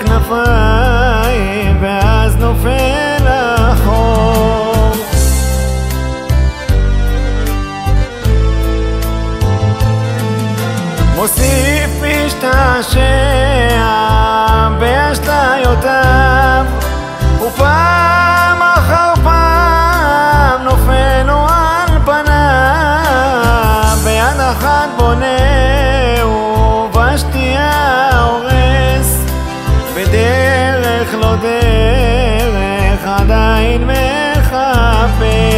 כנפיים ואז נופל החור. מוסיף משתעשע באשליותיו, ופעם אחר פעם נופל לו על פניו. ביד אחת בונה ובשתייה הורס, בדרך לא דרך עדיין מחפש.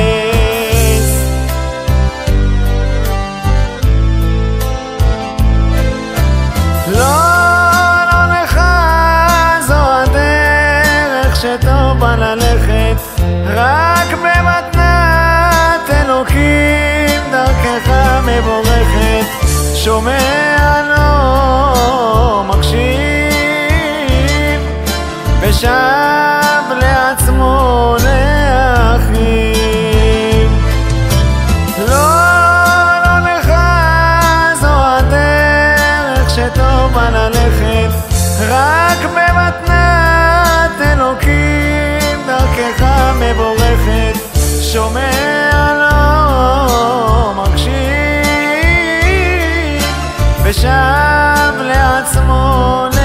שטוב בא ללכת, רק במתנת אלוקים דרכך מבורכת. שומע לו מקשיב ושב לעצמו לאחיו. לא לך זו הדרך שטוב בא ללכת, רק במתנת אלוקים דרכך מבורכת. שומע לו מקשיב ושב לעצמו לאחיו.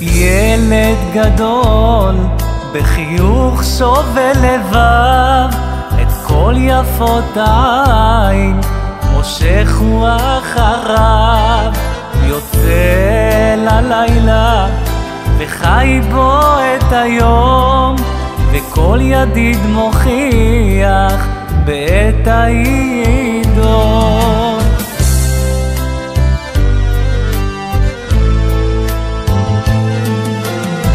ילד גדול בחיוך שובל לבב, את כל יפות העין מושך הוא אחריו. יוצא ללילה וחי בו את היום, וכל ידיד מוכיח בעת העידון.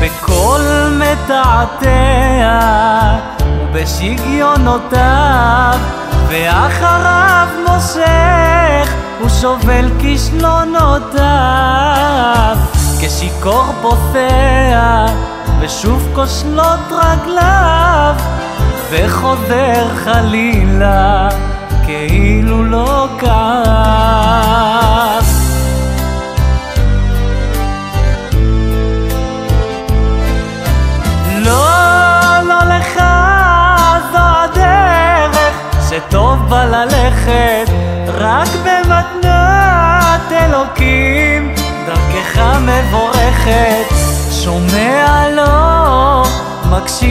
בכל מתעתע ובשגיונותיו, ואחריו מושך ושובל כישלונותיו. כשיכור פוסע ושוב כושלות רגליו, וחוזר חלילה כאילו לא כאב. שטוב בא ללכת, רק במתנת אלוקים דרכך מבורכת. שומע לו מקשיב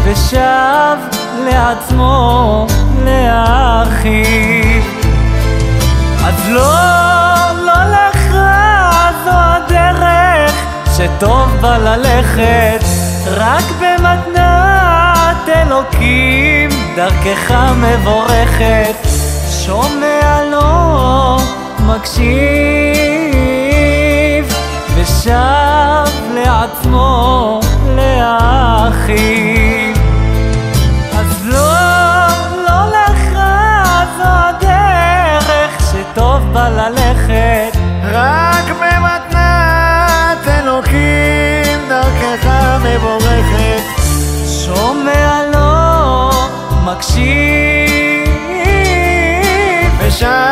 ושב לעצמו לאחיו. אז לא לך זו הדרך שטוב בא ללכת, רק במתנת אלוקים דרכך מבורכת. שומע לו מקשיב ושב לעצמו לאחיו. אז לא לך זו הדרך שטוב בא ללכת, רק במתנת אלוקים דרכך מבורכת. שומע לו מקשיב ושב